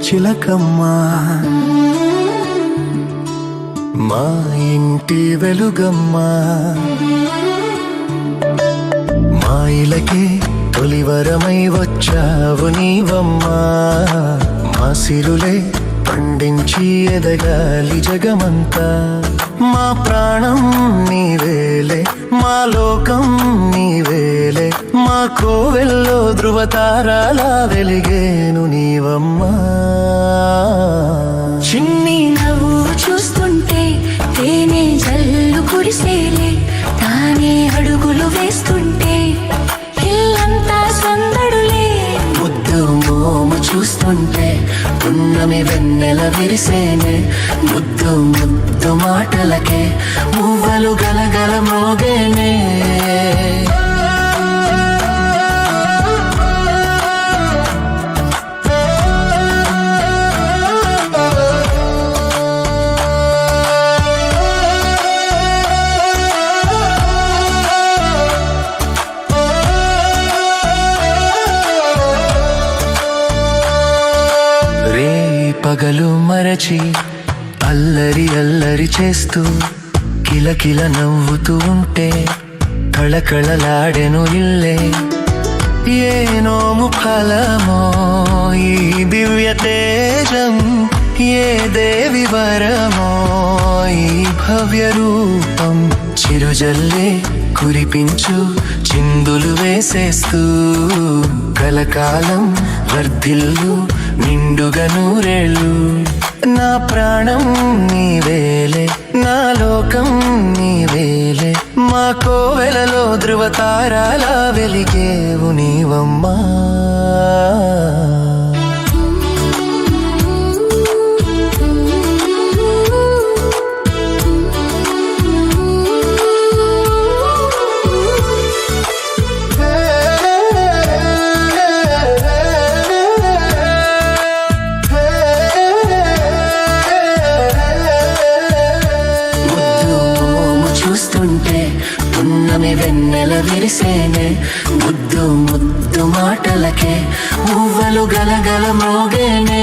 చిలకమ్మా మా ఇంటి వెలుగమ్మా మా ఇలకే తొలివరమై వచ్చావు నీవమ్మా మా సిరులే పండించి ఎదగాలి జగమంతా మా ప్రాణం నీవేలే మా లోకం నీవేలే మా కోవెల్లో ధృవతారాలా వెలిగేను నీవమ్మా చిన్ని నవ్వు చూస్తుంటే తేనె జల్లు కురిసేలే తానే అడుగులు వేస్తుంటే ఇల్లంతా సందడులే ముద్దు మోము చూస్తుంటే పున్నమి వెన్నెల విరిసేనే ముద్దు ముద్దు మాటలకే మువ్వలు గలగల మోగేనే పగలు మరచి అల్లరి అల్లరి చేస్తూ కిలకిల నవ్వుతూ ఉంటే కళకళలాడెను ఇల్లే ఏ నోము ఫలమో ఈ దివ్య తేజం ఏ దేవి వరమో ఈ భవ్య రూపం చిరుజల్లే కురిపించు చిందులు వేసేస్తూ కలకాలం వర్ధిల్లు నిండుగా నూరేళ్ళు నా ప్రాణం నీవేలే నా లోకం నీవేలే మా కోవెలలో ధృవతారాలా వెలిగేవు నీవమ్మా పున్నమి వెన్నెల విరిసేనే ముద్దు ముద్దు మాటలకే మువ్వలు గలగల మోగేనే